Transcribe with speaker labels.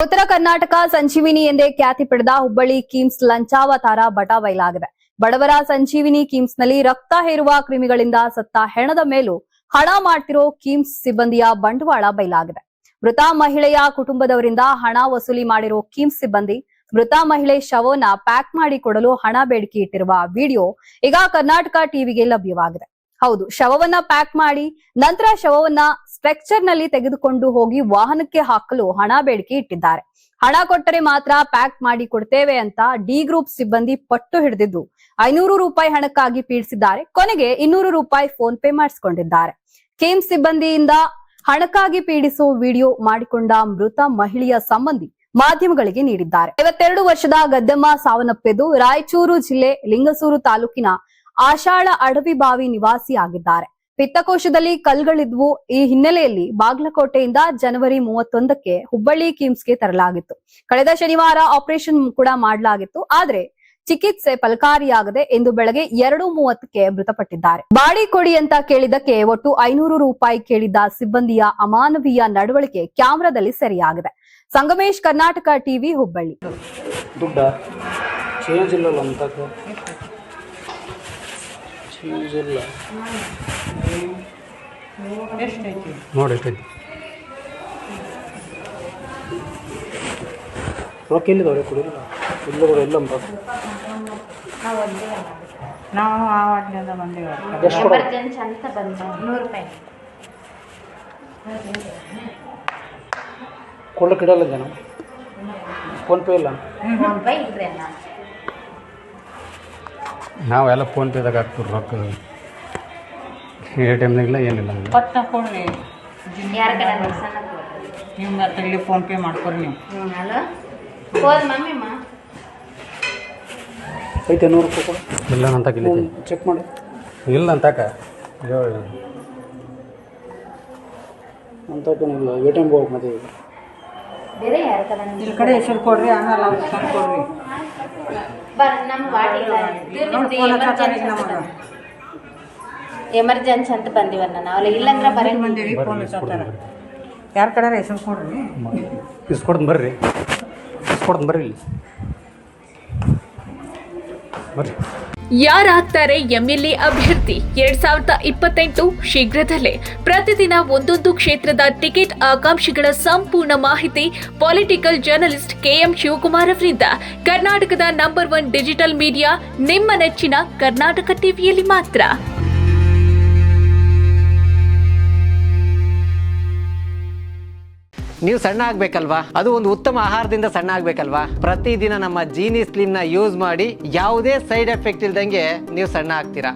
Speaker 1: ಉತ್ತರ ಕರ್ನಾಟಕ ಸಂಜೀವಿನಿ ಎಂದೇ ಖ್ಯಾತಿ ಪಡೆದ ಹುಬ್ಬಳ್ಳಿ ಕಿಮ್ಸ್ ಲಂಚಾವತಾರ ಬಟ ಬಯಲಾಗಿದೆ. ಬಡವರ ಸಂಜೀವಿನಿ ಕಿಮ್ಸ್ನಲ್ಲಿ ರಕ್ತ ಹೇರುವ ಕ್ರಿಮಿಗಳಿಂದ ಸತ್ತ ಹೆಣದ ಮೇಲೂ ಹಣ ಮಾಡ್ತಿರೋ ಕಿಮ್ಸ್ ಸಿಬ್ಬಂದಿಯ ಬಂಡವಾಳ ಬಯಲಾಗಿದೆ. ಮೃತ ಮಹಿಳೆಯ ಕುಟುಂಬದವರಿಂದ ಹಣ ವಸೂಲಿ ಮಾಡಿರೋ ಕಿಮ್ಸ್ ಸಿಬ್ಬಂದಿ ಮೃತ ಮಹಿಳೆ ಶವವನ್ನ ಪ್ಯಾಕ್ ಮಾಡಿ ಕೊಡಲು ಹಣ ಬೇಡಿಕೆ ಇಟ್ಟಿರುವ ವಿಡಿಯೋ ಈಗ ಕರ್ನಾಟಕ ಟಿವಿಗೆ ಲಭ್ಯವಾಗಿದೆ. ಹೌದು, ಶವವನ್ನ ಪ್ಯಾಕ್ ಮಾಡಿ ನಂತರ ಶವವನ್ನ ಸ್ಟ್ರೆಕ್ಚರ್ ನಲ್ಲಿ ತೆಗೆದುಕೊಂಡು ಹೋಗಿ ವಾಹನಕ್ಕೆ ಹಾಕಲು ಹಣ ಬೇಡಿಕೆ ಇಟ್ಟಿದ್ದಾರೆ. ಹಣ ಕೊಟ್ಟರೆ ಮಾತ್ರ ಪ್ಯಾಕ್ ಮಾಡಿ ಕೊಡ್ತೇವೆ ಅಂತ ಡಿ ಗ್ರೂಪ್ ಸಿಬ್ಬಂದಿ ಪಟ್ಟು ಹಿಡಿದಿದ್ದು 500 ರೂಪಾಯಿ ಹಣಕ್ಕಾಗಿ ಪೀಡಿಸಿದ್ದಾರೆ. ಕೊನೆಗೆ 200 ರೂಪಾಯಿ ಫೋನ್ ಪೇ ಮಾಡಿಸಿಕೊಂಡಿದ್ದಾರೆ. ಕಿಮ್ಸ್ ಸಿಬ್ಬಂದಿಯಿಂದ ಹಣಕ್ಕಾಗಿ ಪೀಡಿಸೋ ವಿಡಿಯೋ ಮಾಡಿಕೊಂಡ ಮೃತ ಮಹಿಳೆಯ ಸಂಬಂಧಿ ಮಾಧ್ಯಮಗಳಿಗೆ ನೀಡಿದ್ದಾರೆ. 52 ವರ್ಷದ ಗದ್ದೆಮ್ಮ ಸಾವನ್ನಪ್ಪಿದ್ದು ರಾಯಚೂರು ಜಿಲ್ಲೆ ಲಿಂಗಸೂರು ತಾಲೂಕಿನ ಆಷಾಢ ಅಡವಿಬಾವಿ ನಿವಾಸಿಯಾಗಿದ್ದಾರೆ. ಪಿತ್ತಕೋಶದಲ್ಲಿ ಕಲ್ಗಳಿದ್ವು. ಈ ಹಿನ್ನೆಲೆಯಲ್ಲಿ ಬಾಗಲಕೋಟೆಯಿಂದ ಜನವರಿ 31ಕ್ಕೆ ಹುಬ್ಬಳ್ಳಿ ಕಿಮ್ಸ್ಗೆ ತರಲಾಗಿತ್ತು. ಕಳೆದ ಶನಿವಾರ ಆಪರೇಷನ್ ಕೂಡ ಮಾಡಲಾಗಿತ್ತು. ಆದ್ರೆ ಚಿಕಿತ್ಸೆ ಫಲಕಾರಿಯಾಗದೆ ಇಂದು ಬೆಳಗ್ಗೆ 2:30ಕ್ಕೆ ಮೃತಪಟ್ಟಿದ್ದಾರೆ. ಬಾಡಿ ಕೊಡಿ ಅಂತ ಕೇಳಿದಕ್ಕೆ ಒಟ್ಟು 500 ರೂಪಾಯಿ ಕೇಳಿದ್ದ ಸಿಬ್ಬಂದಿಯ ಅಮಾನವೀಯ ನಡವಳಿಕೆ ಕ್ಯಾಮೆರಾದಲ್ಲಿ ಸೆರೆಯಾಗಿದೆ. ಸಂಗಮೇಶ್, ಕರ್ನಾಟಕ ಟಿವಿ, ಹುಬ್ಬಳ್ಳಿ.
Speaker 2: ನಾವು ಆ ವಾರ್ಡ್ನಿಂದ ಬಂದೀವಿ.
Speaker 3: ಎಮರ್ಜೆನ್ಸಿ ಅಂತ ಬಂದ 100 ರೂಪಾಯಿ
Speaker 2: ಕೊಡ್ಲಿಕ್ಕೆ ಇಡಲ್ಲ ಜನ. ಫೋನ್ ಪೇ ಇಲ್ಲ.
Speaker 3: ಫೋನ್ ಪೇ ಇಲ್ರಿ ಅಣ್ಣ.
Speaker 4: ನಾವೆಲ್ಲ ಫೋನ್ ಪೇದಾಗ ಹಾಕ್ತೀವಿ ರೊಕ್ಕ. ATMನಾಗಿಲ್ಲ ಏನಿಲ್ಲ.
Speaker 2: ಪಟ್ಟ ಕೊಡ್ರಿ.
Speaker 3: ಯಾರ ಕಡೆ ಸಣ್ಣ ಕೊಡ್ರಿ.
Speaker 2: ನೀವು ಮತ್ತೆ ಇಲ್ಲಿ ಫೋನ್ ಪೇ ಮಾಡ್ಕೊರಿ ನೀವು.
Speaker 3: ಹಲೋ ಫೋನ್ ಮಮ್ಮಿ ಮಾ
Speaker 2: ಐತೆ 100 ರೂಪಾಯಿ ಕೊಡು.
Speaker 4: ಇಲ್ಲ ಅಂತ
Speaker 2: ಚೆಕ್ ಮಾಡಿ.
Speaker 4: ಇಲ್ಲ ಅಂತಾಕ
Speaker 2: ಅಂತಕ್ಕೇನಿಲ್ಲ. ATM ಹೋಗಿ ಮತ್ತೆ
Speaker 3: ಬೇರೆ ಯಾರ ಕಡೆ
Speaker 2: ಈ ಕಡೆ ಹೆಸರು ಕೊಡ್ರಿ, ಆಮೇಲೆ ಅವ್ರು ತಂದು ಕೊಡ್ರಿ.
Speaker 3: ನಮ್ಮ ವಾರ್ಡ್ ಇಲ್ಲ. ಎಮರ್ಜೆನ್ಸಿ ಅಂತ ಬಂದಿವಣ್ಣ ನಾವು. ಇಲ್ಲಂದ್ರೆ ಬರಂಗ್
Speaker 2: ಬಂದಿರಿ. ಫೋನ್ ಹಚ್ಚಾರ. ಯಾರ ಕಡೆ ಹೆಸರು ಕೊಡ್ರಿ.
Speaker 4: ಇಸ್ಕೊಡ್ತೀನಿ ಬರ್ರಿ. ಬರ್ರಿ ಇಲ್ಲಿ ಬರ್ರಿ.
Speaker 5: ಯಾರಾಗ್ತಾರೆ ಎಂಎಲ್ಎ ಅಭ್ಯರ್ಥಿ 2028 ಶೀಘ್ರದಲ್ಲೇ. ಪ್ರತಿದಿನ ಒಂದೊಂದು ಕ್ಷೇತ್ರದ ಟಿಕೆಟ್ ಆಕಾಂಕ್ಷಿಗಳ ಸಂಪೂರ್ಣ ಮಾಹಿತಿ ಪೊಲಿಟಿಕಲ್ ಜರ್ನಲಿಸ್ಟ್ KM ಶಿವಕುಮಾರ್ ಅವರಿಂದ. ಕರ್ನಾಟಕದ ನಂಬರ್ 1 ಡಿಜಿಟಲ್ ಮೀಡಿಯಾ ನಿಮ್ಮ ನೆಚ್ಚಿನ ಕರ್ನಾಟಕ ಟಿವಿಯಲ್ಲಿ ಮಾತ್ರ.
Speaker 6: ನೀವು ಸಣ್ಣ ಆಗ್ಬೇಕಲ್ವಾ? ಅದು ಒಂದು ಉತ್ತಮ ಆಹಾರದಿಂದ ಸಣ್ಣ ಆಗ್ಬೇಕಲ್ವಾ? ಪ್ರತಿದಿನ ನಮ್ಮ ಜೀನಿ ಸ್ಲಿಮ್ ನ ಯೂಸ್ ಮಾಡಿ ಯಾವುದೇ ಸೈಡ್ ಎಫೆಕ್ಟ್ ಇಲ್ದಂಗೆ ನೀವು ಸಣ್ಣ ಆಗ್ತೀರಾ.